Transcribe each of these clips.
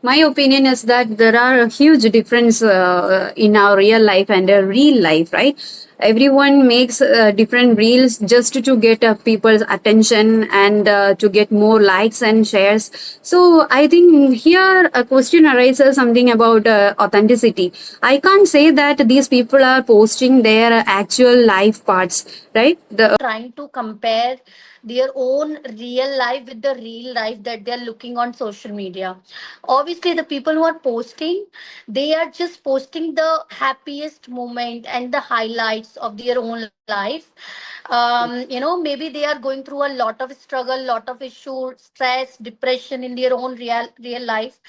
My opinion is that there are a huge difference in our real life and a real life, right? Everyone makes different reels just to get people's attention and to get more likes and shares. So I think here a question arises something about authenticity. I can't say that these people are posting their actual life parts, right? The Trying to compare their own real life with the real life that they're looking on social media. Obviously, the people who are posting, they are just posting the happiest moment and the highlights of their own life. Maybe they are going through a lot of struggle, lot of issue, stress, depression in their own real life.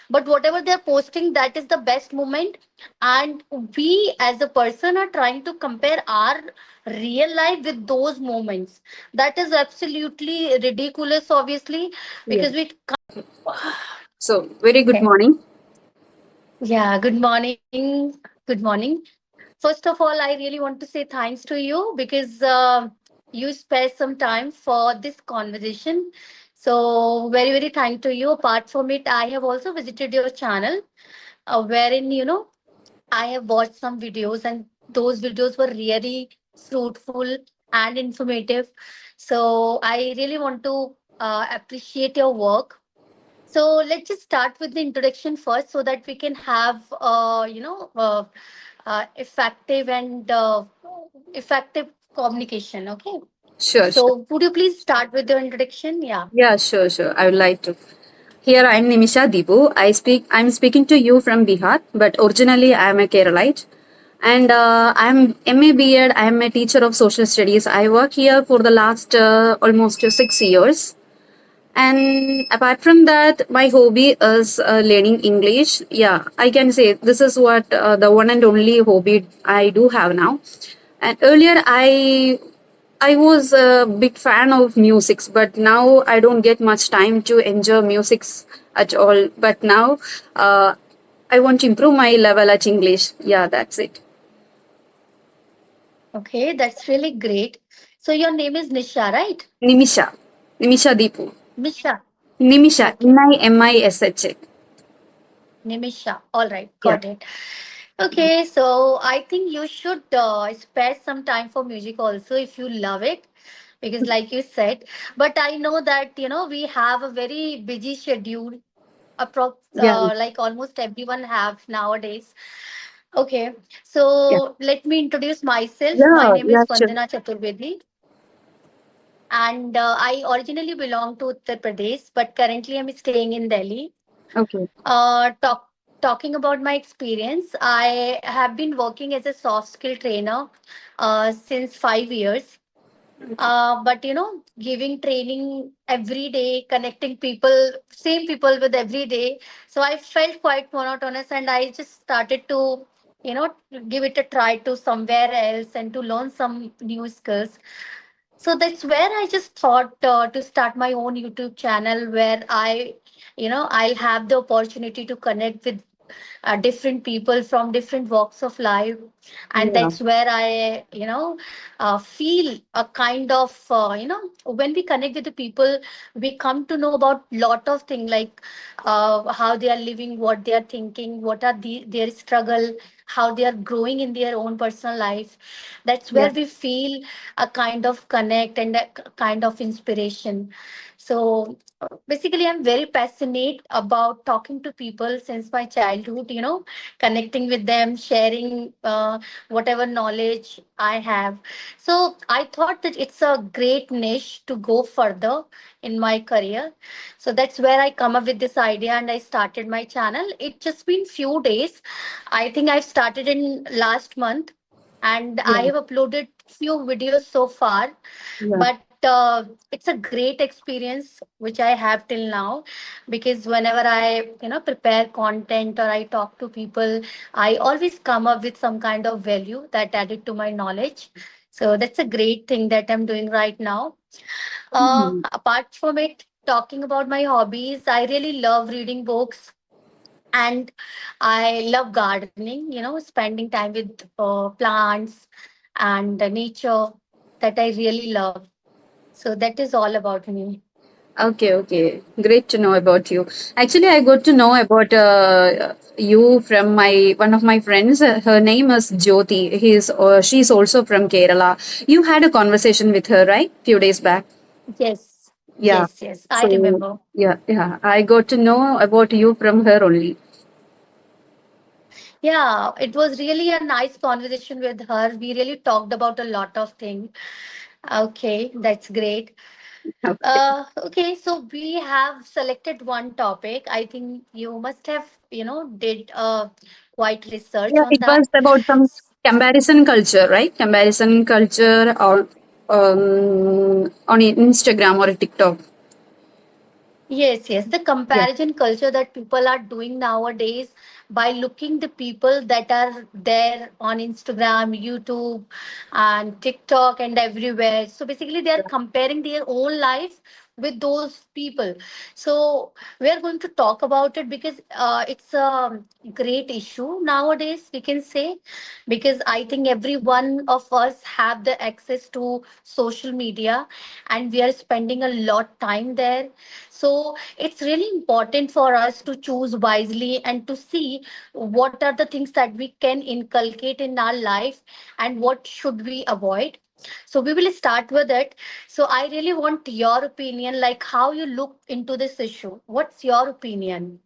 But whatever they're posting, that is the best moment. And we as a person are trying to compare our real life with those moments. That is absolutely ridiculous, obviously, yeah. because we So very good okay. morning. Yeah, good morning. Good morning. First of all, I really want to say thanks to you because you spare some time for this conversation. So, very, very thank to you. Apart from it, I have also visited your channel, wherein, I have watched some videos, and those videos were really fruitful and informative. So, I really want to appreciate your work. So let's just start with the introduction first so that we can have, effective and effective communication. Okay. Sure, sure. So would you please start with your introduction? Yeah. Yeah, sure, sure. I would like to. Here I am Nimisha Dibu. I'm speaking to you from Bihar, but originally I am a Keralite. And I'm MA BEd. I am a teacher of social studies. I work here for the last almost 6 years. And apart from that, my hobby is learning English. Yeah, I can say this is what the one and only hobby I do have now. And earlier, I was a big fan of musics, but now I don't get much time to enjoy musics at all. But now, uh, I want to improve my level at English. Yeah, that's it. Okay, that's really great. So your name is Nisha, right? Nimisha, Nimisha Deepu, Nisha. Nimisha, Okay. Nimisha. Nimisha. All right, Yeah. got it. Okay, so I think you should spare some time for music also if you love it, because like you said. But I know that we have a very busy schedule, Yeah, like almost everyone have nowadays. Okay, yeah, so let me introduce myself. My yeah, name yeah, is sure. Vandana Chaturvedi, and I originally belong to Uttar Pradesh, but currently I'm staying in Delhi. Okay. Talking about my experience, I have been working as a soft skill trainer since 5 years. But giving training every day, connecting people, same people with every day. So I felt quite monotonous, and I just started to, you know, give it a try to somewhere else and to learn some new skills. So that's where I just thought to start my own YouTube channel where I'll have the opportunity to connect with different people from different walks of life. And Yeah, that's where I feel a kind of when we connect with the people, we come to know about lot of things, like how they are living, what they are thinking, what are their struggle, how they are growing in their own personal life. That's yeah. where we feel a kind of connect and a kind of inspiration. So basically, I'm very passionate about talking to people since my childhood, connecting with them, sharing whatever knowledge I have. So I thought that it's a great niche to go further in my career. So that's where I come up with this idea and I started my channel. It just been few days. I think I've started in last month, and I Yeah, have uploaded few videos so far. yeah, But it's a great experience which I have till now, because whenever I prepare content or I talk to people, I always come up with some kind of value that added to my knowledge. So that's a great thing that I'm doing right now. mhm. Apart from it, talking about my hobbies, I really love reading books, and I love gardening, spending time with plants and nature, that I really love. So that is all about me. Okay, okay. Great to know about you. Actually, I got to know about you from my one of my friends. Her name is Jyoti. She's also from Kerala. You had a conversation with her, right? Few days back. Yes, Yeah. yes, I So remember. yeah, yeah. I got to know about you from her only. Yeah, it was really a nice conversation with her. We really talked about a lot of things. Okay, that's great. Okay, so we have selected one topic. I think you must have, did quite research Yeah, on it was that. about some comparison culture, right? Comparison culture on Instagram or TikTok. Yes, yes. The Yeah. comparison culture that people are doing nowadays by looking the people that are there on Instagram, YouTube, and TikTok and everywhere. So basically, they are comparing their own life with those people. So we are going to talk about it because it's a great issue nowadays. We can say because I think every one of us have the access to social media, and we are spending a lot time there. So it's really important for us to choose wisely and to see what are the things that we can inculcate in our life and what should we avoid. So we will start with it. So I really want your opinion, like how you look into this issue. What's your opinion?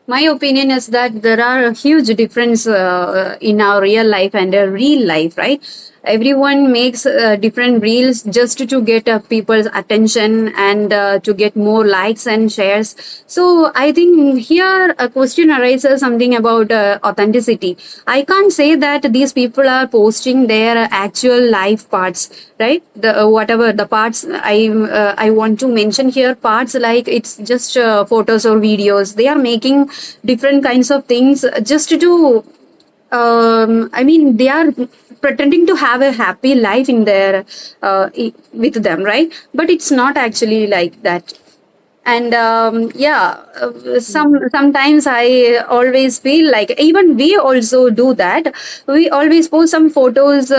My opinion is that there are a huge difference in our real life and a real life, right? Everyone makes different reels just to get people's attention and to get more likes and shares. So I think here a question arises something about authenticity. I can't say that these people are posting their actual life parts, right? The whatever the parts I want to mention here, parts like it's just photos or videos. They are making different kinds of things just to I mean, they are pretending to have a happy life in their with them, right? But it's not actually like that. And yeah, sometimes I always feel like even we also do that. We always post some photos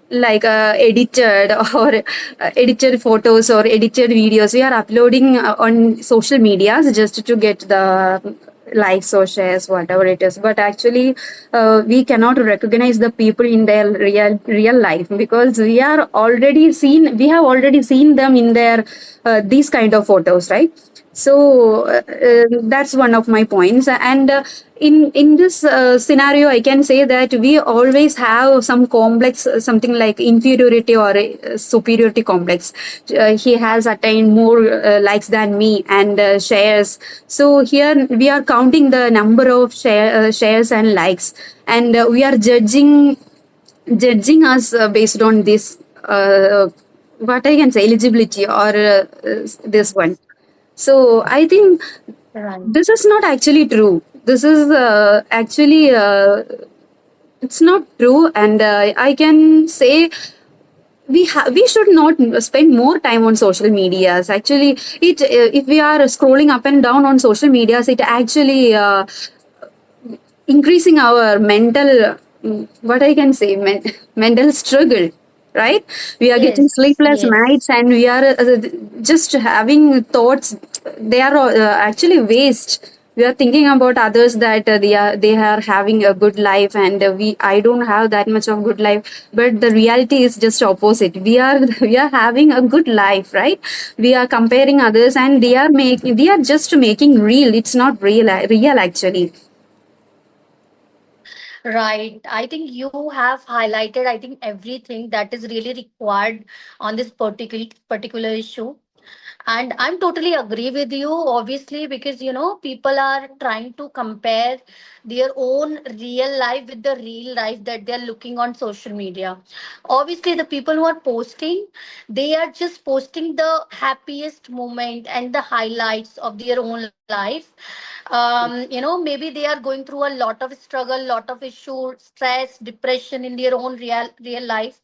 like edited or edited photos or edited videos we are uploading on social medias just to get the likes or shares, whatever it is. But actually we cannot recognize the people in their real life because we have already seen them in their these kind of photos, right? So that's one of my points. And in this scenario, I can say that we always have some complex, something like inferiority or superiority complex. He has attained more likes than me and shares. So here we are counting the number of shares and likes, and we are judging us based on this what I can say eligibility or this one. So I think Right. this is not actually true. This is actually it's not true, and I can say we should not spend more time on social medias. Actually, it if we are scrolling up and down on social medias, it actually increasing our mental what I can say mental struggle, right? We are getting Yes, sleepless yes. nights and we are just having thoughts. They are actually waste. We are thinking about others that they are having a good life, and we I don't have that much of good life. But the reality is just opposite. We are we are having a good life, right? We are comparing others, and they are just making real. It's not real actually. Right. I think you have highlighted, I think, everything that is really required on this particular issue. And I'm totally agree with you, obviously, because people are trying to compare their own real life with the real life that they're looking on social media. Obviously, the people who are posting, they are just posting the happiest moment and the highlights of their own life. Maybe they are going through a lot of struggle, lot of issue, stress, depression in their own real life,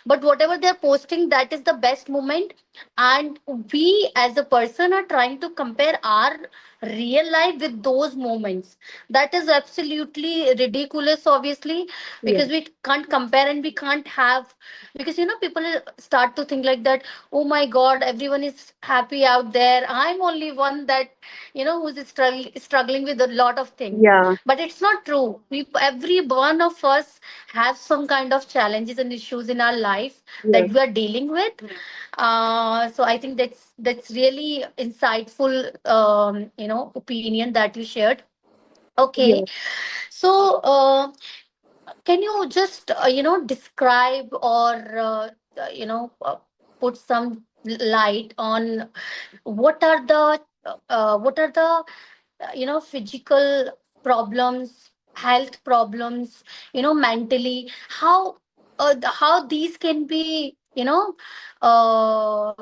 but whatever they're posting, that is the best moment. And we as a person are trying to compare our real life with those moments. That is absolutely ridiculous, obviously, Yeah, because we can't compare and we can't have, because people start to think like that. Oh my god, everyone is happy out there, I'm only one that who's struggling with a lot of things. yeah, But it's not true. Every one of us have some kind of challenges and issues in our life yeah, that we are dealing with. So I think that's really insightful, opinion that you shared. Okay. yeah, So can you just describe or put some light on what are the physical problems, health problems, mentally, how these can be, uh,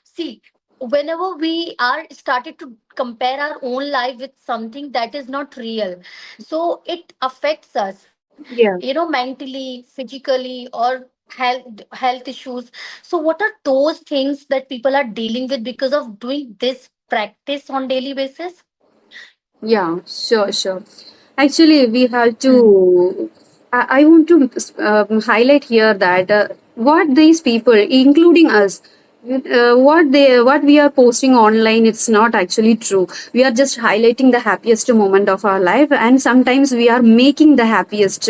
see, whenever we are started to compare our own life with something that is not real, so it affects us, yeah. mentally, physically, or health issues. So what are those things that people are dealing with because of doing this practice on daily basis? Yeah, sure, sure. Actually, we have Hmm. to. I want to highlight here that what these people, including us, what we are posting online, it's not actually true. We are just highlighting the happiest moment of our life, and sometimes we are making the happiest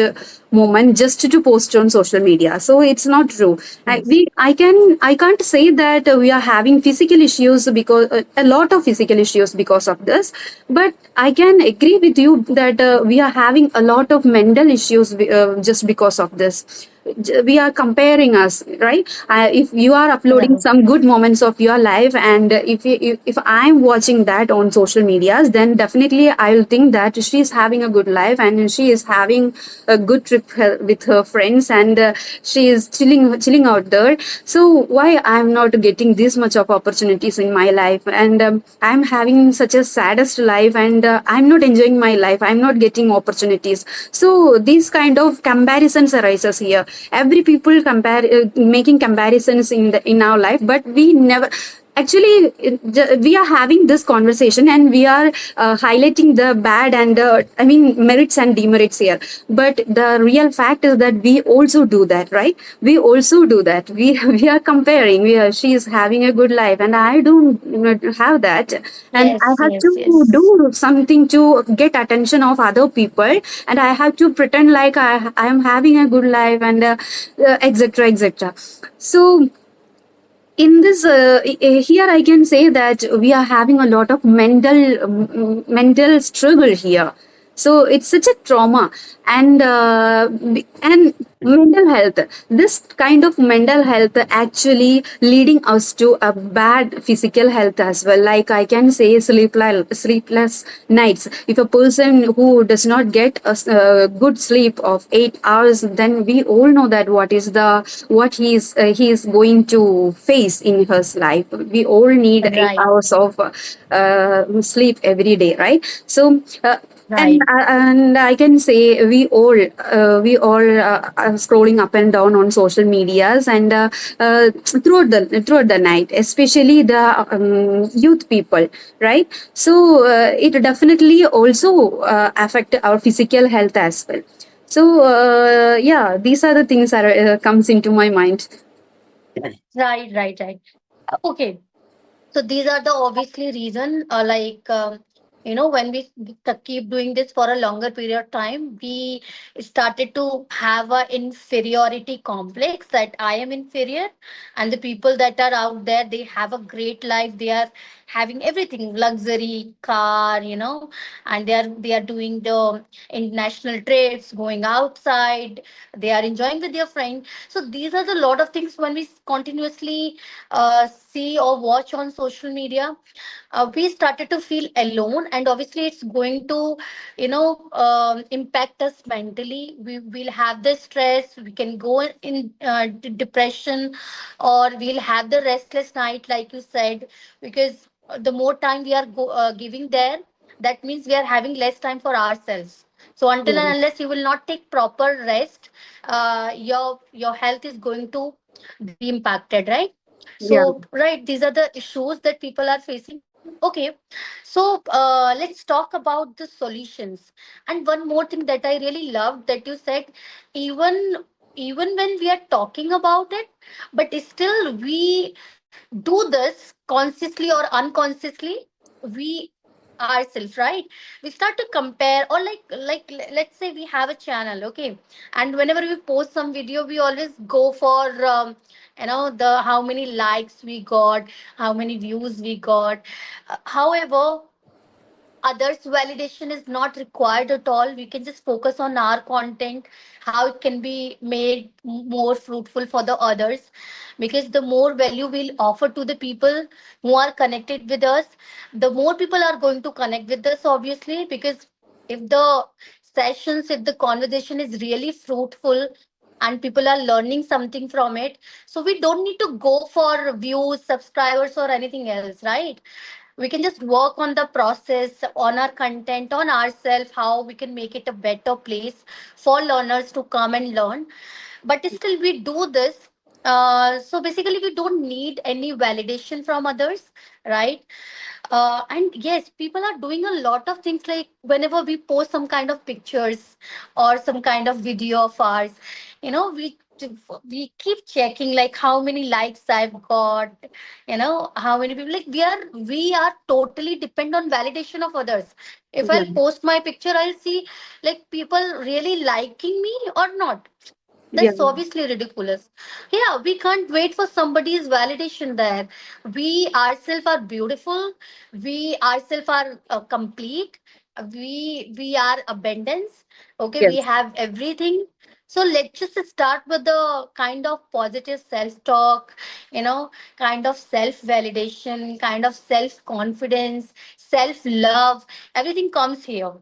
moment just to post on social media. So it's not true. Yes. I can't say that we are having physical issues because a lot of physical issues because of this, but I can agree with you that we are having a lot of mental issues just because of this. We are comparing us, right? If you are uploading Right. some good moments of your life, and if I'm watching that on social medias, then definitely I'll think that she's having a good life and she is having a good trip with her friends, and she is chilling out there. So why I'm not getting this much of opportunities in my life, and I'm having such a saddest life, and I'm not enjoying my life, I'm not getting opportunities. So these kind of comparisons arises here. Every people compare, making comparisons in our life, but we never actually we are having this conversation, and we are highlighting the bad and I mean merits and demerits here. But the real fact is that we also do that, right? We also do that. We are comparing. She is having a good life and I don't have that, and I Yes, have yes, to yes. do something to get attention of other people, and I have to pretend like I am having a good life, and etc etc. So in this here I can say that we are having a lot of mental struggle here. So it's such a trauma, and mental health, this kind of mental health actually leading us to a bad physical health as well. Like I can say sleepless nights. If a person who does not get a good sleep of 8 hours, then we all know that what he is going to face in his life. We all need 8 Right. hours of sleep every day, right? So Right. and I can say we all are scrolling up and down on social medias, and throughout the night, especially the youth people, right? So it definitely also affect our physical health as well. So yeah, these are the things that comes into my mind. Right, right, right. Okay. So these are the obviously reason, when we keep doing this for a longer period of time, we started to have a inferiority complex, that I am inferior, and the people that are out there, they have a great life. They are having everything, luxury car, and they are doing the international trips, going outside. They are enjoying with their friends. So these are the lot of things when we continuously see or watch on social media, we started to feel alone, and obviously it's going to impact us mentally. We will have the stress, we can go in depression, or we'll have the restless night, like you said, because the more time we are giving there, that means we are having less time for ourselves. So until Yeah. and unless you will not take proper rest, your health is going to be impacted, right? Yeah. So right, these are the issues that people are facing. Okay, so let's talk about the solutions. And one more thing that I really loved that you said, even even when we are talking about it, but still we do this consciously or unconsciously, we ourselves, right? We start to compare, or let's say we have a channel, okay, and whenever we post some video, we always go for the how many likes we got, how many views we got. However, others validation is not required at all. We can just focus on our content, how it can be made more fruitful for the others, because the more value we'll offer to the people who are connected with us, the more people are going to connect with us, obviously. Because if the sessions, if the conversation is really fruitful and people are learning something from it, so we don't need to go for views, subscribers, or anything else, right? We can just work on the process, on our content, on ourselves, how we can make it a better place for learners to come and learn. But still we do this, so basically we don't need any validation from others, right? And yes, people are doing a lot of things, like whenever we post some kind of pictures or some kind of video of ours, we keep checking like how many likes I've got, how many people, like we are totally depend on validation of others. If Yeah. I'll post my picture, I'll see like people really liking me or not. Yeah. That's obviously ridiculous. Yeah, we can't wait for somebody's validation there. We ourselves are beautiful. We ourselves are complete. We are abundance. Okay, we Yes. have everything. So let's just start with the kind of positive self-talk, kind of self-validation, kind of self-confidence, self-love. Everything comes here.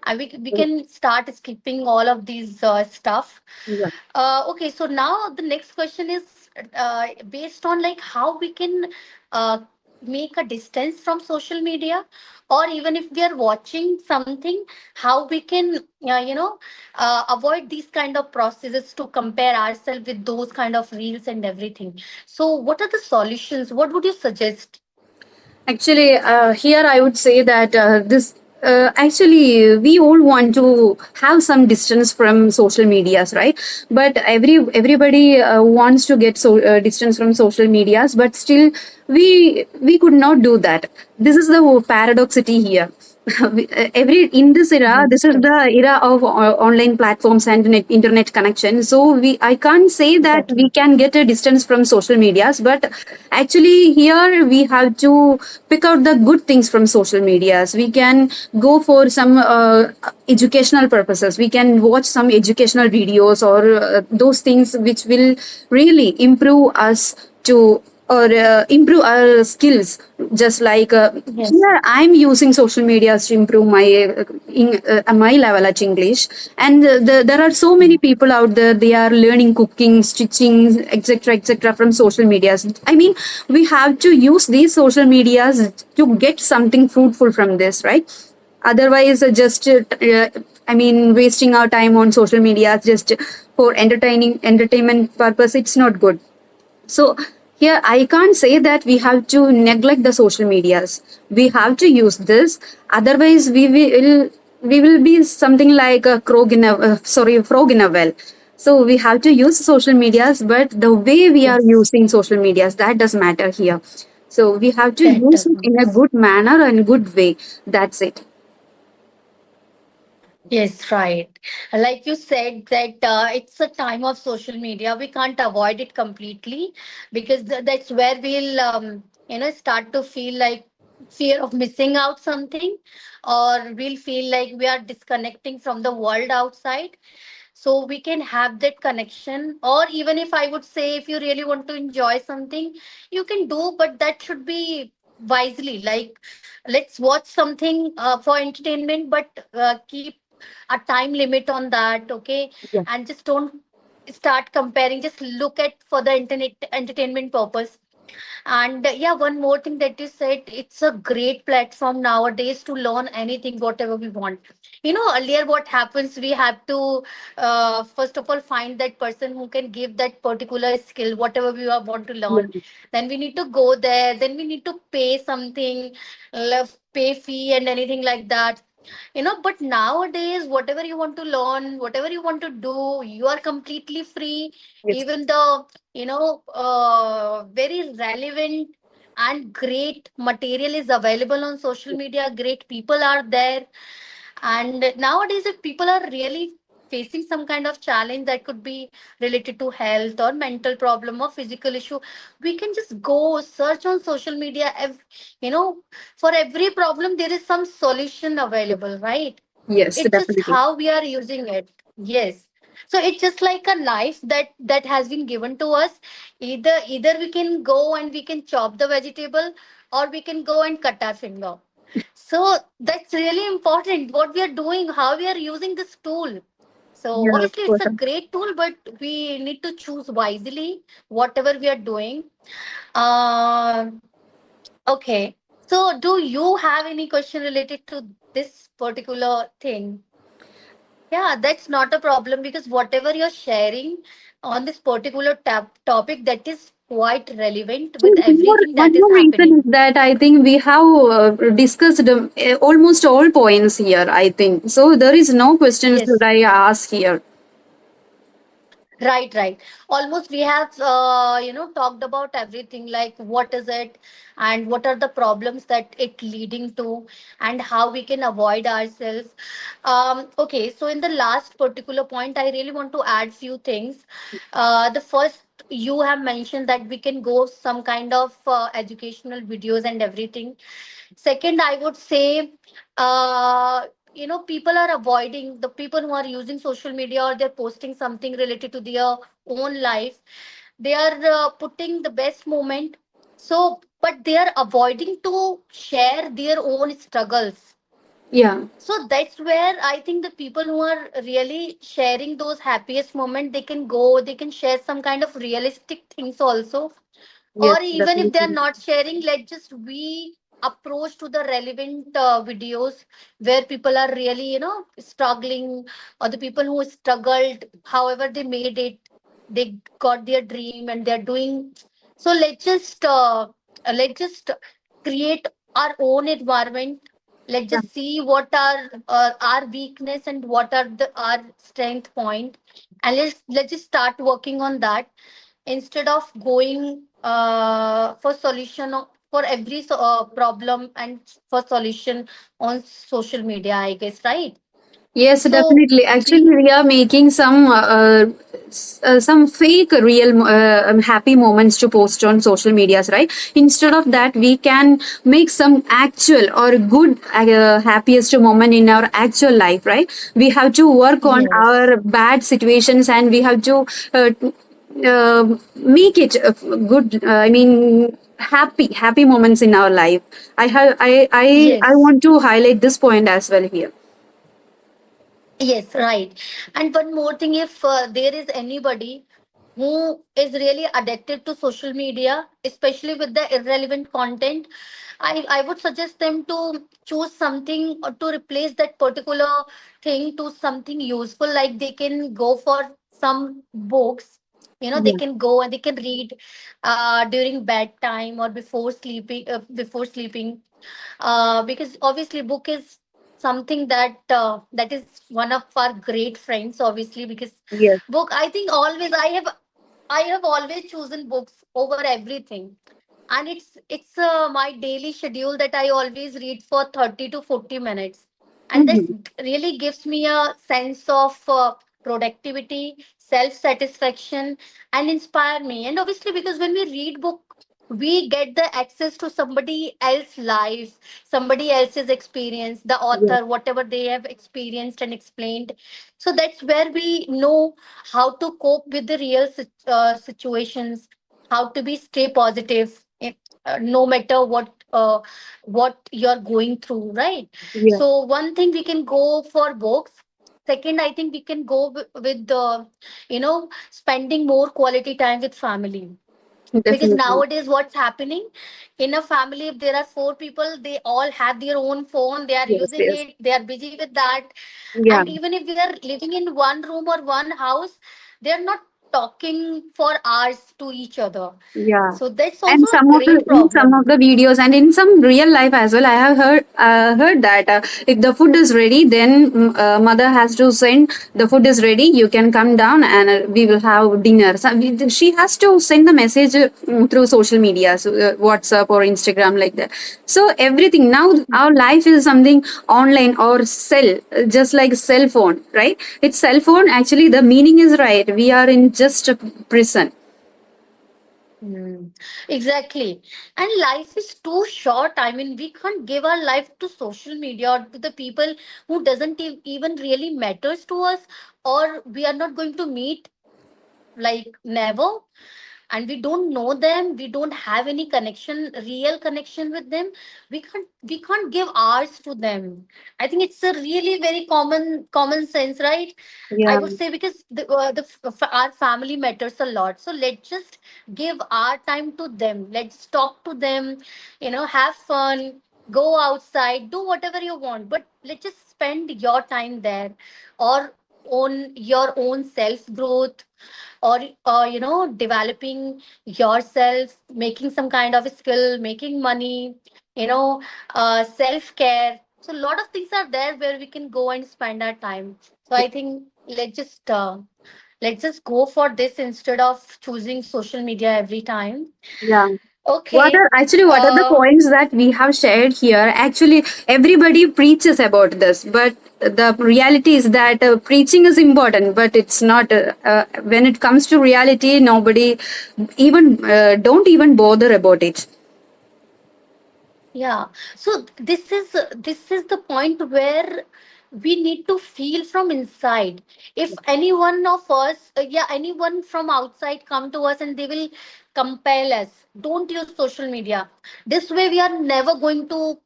And we can start skipping all of these stuff. Yeah. Okay, so now the next question is based on like how we can uh, make a distance from social media, or even if we are watching something, how we can avoid these kind of processes to compare ourselves with those kind of reels and everything. So, what are the solutions? What would you suggest? Actually, here I would say that this actually we all want to have some distance from social medias, right? But everybody wants to get distance from social medias, but still we could not do that. This is the paradoxity here. Every in this era, Mhm. this is the Yes, era of online platforms and internet connection. So we I can't say that we exactly. can get a distance from social medias, but actually here we have to pick out the good things from social medias. We can go for some educational purposes. We can watch some educational videos or those things which will really improve us to or improve our skills. Just like Yes. here I'm using social media to improve my level at English. And there are so many people out there, they are learning cooking, stitching, etc etc from social medias. I mean, we have to use these social medias to get something fruitful from this, right? Otherwise just I mean, wasting our time on social media just for entertainment purpose, it's not good. So here I can't say that we have to neglect the social medias. We have to use this. Otherwise, we will be something like a frog in a well. So we have to use social medias, but the way we are Yes, using social medias, that does matter here. So we have to that use does it in a matter. good manner and good way. That's it. Yes, right. Like you said, that it's a time of social media. We can't avoid it completely, because that's where we'll, start to feel like fear of missing out something, or we'll feel like we are disconnecting from the world outside. So we can have that connection. Or even if I would say, if you really want to enjoy something, you can do, but that should be wisely. Like, let's watch something for entertainment, but keep a time limit on that, okay? Yeah. And just don't start comparing, just look at for the internet entertainment purpose. And yeah, one more thing that you said, it's a great platform nowadays to learn anything, whatever we want. Earlier what happens, we have to first of all find that person who can give that particular skill, whatever we want to learn. Yeah. Then we need to go there, then we need to pay something, pay fee and anything like that. But nowadays whatever you want to learn, whatever you want to do, you are completely free. Yes. Even the very relevant and great material is available on social media, great people are there. And nowadays if people are really facing some kind of challenge that could be related to health or mental problem or physical issue, we can just go search on social media. You know for every problem there is some solution available, right? Yes, It's just definitely. how we are using it. Yes. So it's just like a knife that has been given to us. Either we can go and we can chop the vegetable, or we can go and cut our finger. So that's really important what we are doing, how we are using this tool. So Yeah, of obviously it's course. a great tool, but we need to choose wisely whatever we are doing. uh, okay, so do you have any question related to this particular thing? Yeah, that's not a problem, because whatever you're sharing on this particular topic, that is quite relevant So with everything one that is more reason is happening. that I think we have discussed almost all points here, I think. So there is no questions that Yes. I ask here. Right, right. Almost we have, talked about everything, like what is it and what are the problems that it leading to, and how we can avoid ourselves. Okay, so in the last particular point, I really want to add few things. The first, you have mentioned that we can go some kind of educational videos and everything. Second, I would say, people are avoiding, the people who are using social media or they're posting something related to their own life. They are putting the best moment. So, but they are avoiding to share their own struggles. Yeah. So that's where I think the people who are really sharing those happiest moments, they can go, they can share some kind of realistic things also. Yes, Or even if they are definitely. not sharing, let's just we approach to the relevant videos where people are really struggling, or the people who struggled, however they made it, they got their dream and they're doing. So let's just create our own environment. Let's Yeah. just see what are our weakness and what are our strength point, and let's just start working on that, instead of going for solution for every problem and for solution on social media, I guess, right? Yes, So definitely. we Actually, we are making some fake real happy moments to post on social medias, right? Instead of that, we can make some actual or good happiest moment in our actual life, right? We have to work on Yes, our bad situations, and we have to make it good. I mean, happy moments in our life. I yes. want to highlight this point as well here. Yes, right. And one more thing, if there is anybody who is really addicted to social media, especially with the irrelevant content, I would suggest them to choose something or to replace that particular thing to something useful. Like they can go for some books. They Yeah. can go and they can read during bedtime or before sleeping. Before sleeping, because obviously book is something that is one of our great friends, obviously, because Yes. book, I think, always I have always chosen books over everything. And it's my daily schedule that I always read for 30 to 40 minutes. And this Mhm. really gives me a sense of productivity, self satisfaction, and inspire me. And obviously, because when we read book, we get the access to somebody else's life, somebody else's experience, the Yes. author, whatever they have experienced and explained. So that's where we know how to cope with the real situations, how to be stay positive, no matter what you're going through, right? Yeah. So one thing, we can go for books. Second, I think we can go with the spending more quality time with family. Because Definitely. nowadays what's happening in a family, if there are four people, they all have their own phone, they are Yes, using yes. it, they are busy with that. Yeah, And even if we are living in one room or one house, they are not talking for hours to each other. yeah. So that's also And a some of the great in some problem. of the videos and in some real life as well, I have heard that if the food is ready, then mother has to send the food is ready. You can come down and we will have dinner. So she has to send the message through social media, so WhatsApp or Instagram like that. So everything now our life is something online or just like cell phone, right? It's cell phone. Actually, the meaning is right. We are in just a prison. Hmm. Exactly. And life is too short. I mean, we can't give our life to social media or to the people who doesn't even really matters to us, or we are not going to meet, like never. And we don't know them, we don't have any connection, real connection with them. We can't give ours to them. I think it's a really very common sense, right? I Yeah, would say, because our family matters a lot, so let's just give our time to them, let's talk to them, have fun, go outside, do whatever you want, but let's just spend your time there, or on your own self growth, or developing yourself, making some kind of skill, making money, self care. So a lot of things are there where we can go and spend our time. So I think let's just go for this instead of choosing social media every time. yeah. Okay. What are the points that we have shared here? Actually, everybody preaches about this, but the reality is that preaching is important, but it's not. When it comes to reality, nobody even don't even bother about it. Yeah. So this is the point where we need to feel from inside. If any one of us, anyone from outside come to us and they will compel us, don't use social media. This way, we are never going to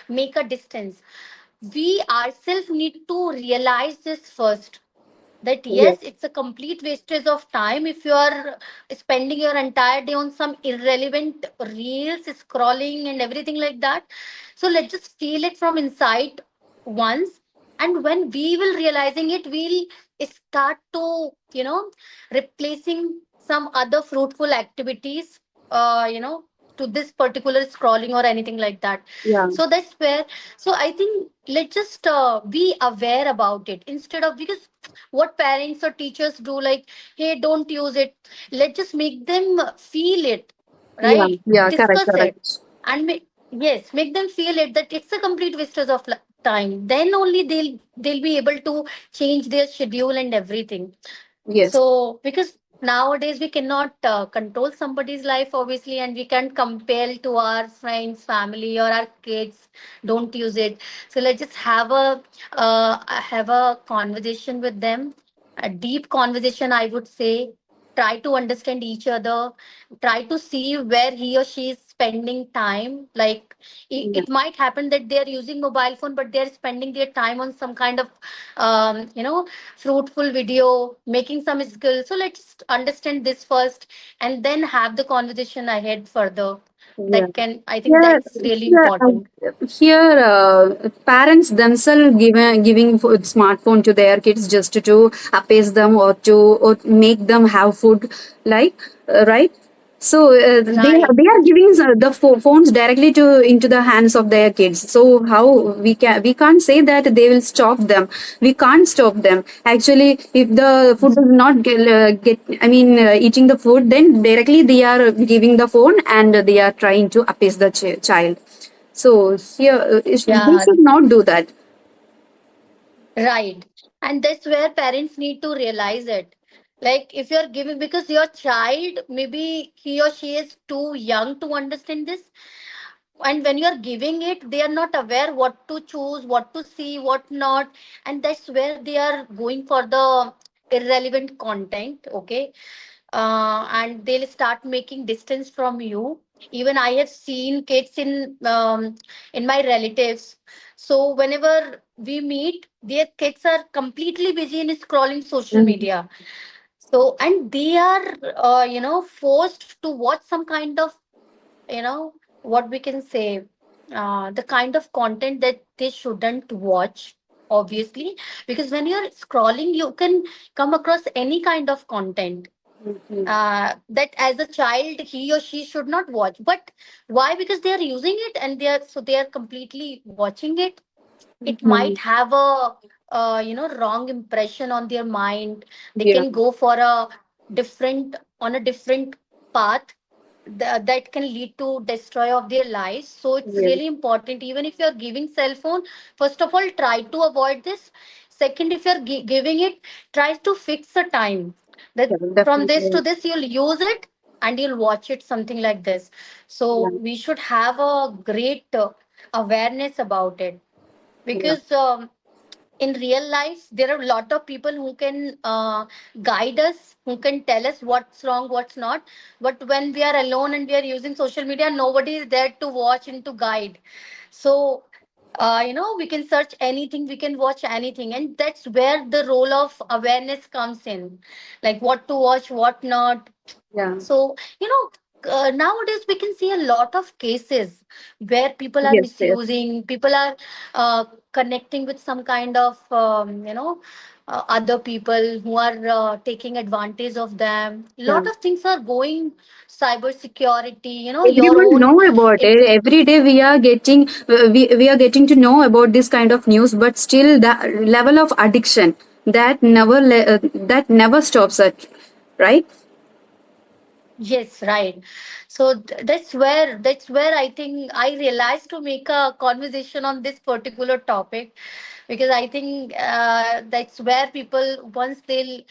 make a distance. We ourselves need to realize this first, that Yes, yes, it's a complete wastage of time if you are spending your entire day on some irrelevant reels, scrolling and everything like that. So let's just feel it from inside once, and when we will realizing it, we'll start to replacing some other fruitful activities, to this particular scrolling or anything like that. yeah, So that's where, so I think let's just be aware about it, instead of, because what parents or teachers do, like, hey, don't use it, let's just make them feel it, yeah, right? yeah. Correct, Discuss it, correct. and yes, make them feel it, that it's a complete wastage of time. Then only they'll be able to change their schedule and everything. Yes, So, because nowadays we cannot control somebody's life, obviously, and we can't compel to our friends, family, or our kids, don't use it. So let's just have a conversation with them, a deep conversation, I would say. Try to understand each other. Try to see where he or she is spending time. Like, yeah, it might happen that they are using mobile phone, but they are spending their time on some kind of fruitful video, making some skills. So let's understand this first, and then have the conversation ahead further. yeah. I think Here, that's really here, important. parents themselves giving smartphone to their kids just to appease them or make them have food, like right. So Right. they are giving the phones directly to into the hands of their kids. So how we can't say that they will stop them. We can't stop them. Actually, if the food does not get I mean eating the food, then directly they are giving the phone and they are trying to appease the child. So here we Yeah. should not do that. Right. And that's where parents need to realize it. Like, if you're giving, because your child, maybe he or she is too young to understand this, and when you're giving it, they are not aware what to choose, what to see, what not. And that's where they are going for the irrelevant content. Okay. And they'll start making distance from you. Even I have seen kids in my relatives. So whenever we meet, their kids are completely busy in scrolling social Mhm. media. So, and they are, forced to watch some kind of, what we can say, the kind of content that they shouldn't watch, obviously, because when you're scrolling, you can come across any kind of content Mhm. that as a child he or she should not watch. But why? Because they are using it, and they are completely watching it. It Mhm. might have a wrong impression on their mind. They Yeah, can go for a different path that can lead to destroy of their lives. So it's yeah, really important, even if you're giving cell phone, first of all try to avoid this. Second, if you're giving it, try to fix a time that yeah, from this to definitely. this you'll use it and you'll watch it, something like this. So Yeah, we should have a great awareness about it, yeah, because in real life there are a lot of people who can guide us, who can tell us what's wrong, what's not. But when we are alone and we are using social media, nobody is there to watch and to guide. So we can search anything, we can watch anything, and that's where the role of awareness comes in, like what to watch, what not. yeah. So, nowadays we can see a lot of cases where people are Yes, yes. misusing, people are connecting with some kind of, other people who are taking advantage of them. A Yeah. lot of things are going, cyber security, your Everyone know own. about If, it. Every day we are getting to know about this kind of news, but still the level of addiction that never stops it, right? yes, right. So that's where I think I realized to make a conversation on this particular topic, because I think that's where people, once they'll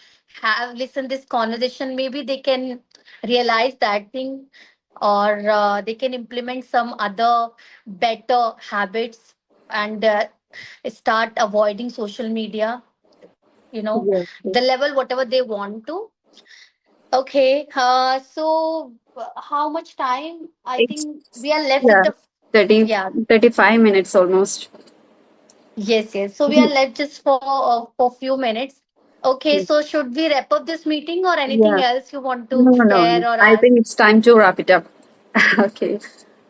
have listened this conversation, maybe they can realize that thing, or they can implement some other better habits, and start avoiding social media. Yes, yes. The level whatever they want to. Okay, so how much time? I It's think we are left with yeah, the, 30, yeah, 35 minutes almost. yes, yes. So we are left just for few minutes. Okay, so should we wrap up this meeting, or anything Yeah. else you want No, to no, share no. or I ask? think it's time to wrap it up. Okay.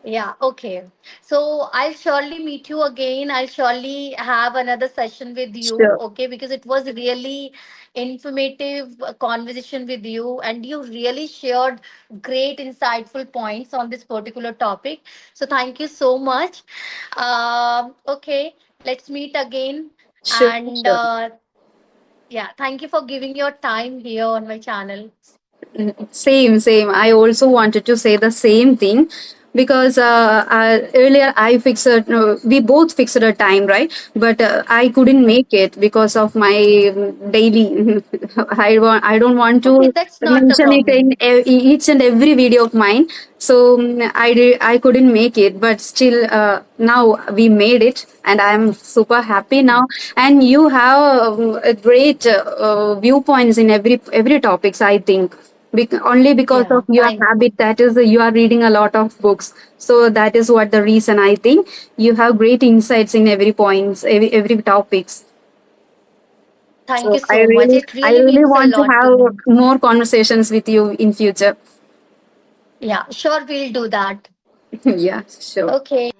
Yeah, okay. So I'll surely meet you again. I'll surely have another session with you, Sure. okay? Because it was really informative conversation with you, and you really shared great, insightful points on this particular topic. So thank you so much. Okay, let's meet again. Sure, And sure. yeah, thank you for giving your time here on my channel. Same, same. I also wanted to say the same thing because earlier we both fixed a time, right? But I couldn't Hmm. make it because of my daily. I don't want Okay, to that's not a mention it in problem. each and every video of mine. So I couldn't make it, but still now we made it, and I'm super happy now. And you have a great viewpoints in every topics, I think. Only because of Yeah, your thank habit, you. that is you are reading a lot of books, so that is what the reason I think you have great insights in every points, every topics. Thank So you so much. It I really really means a want to lot to have me. more conversations with you in future. Yeah, sure, we'll do that. Yeah, sure. Okay.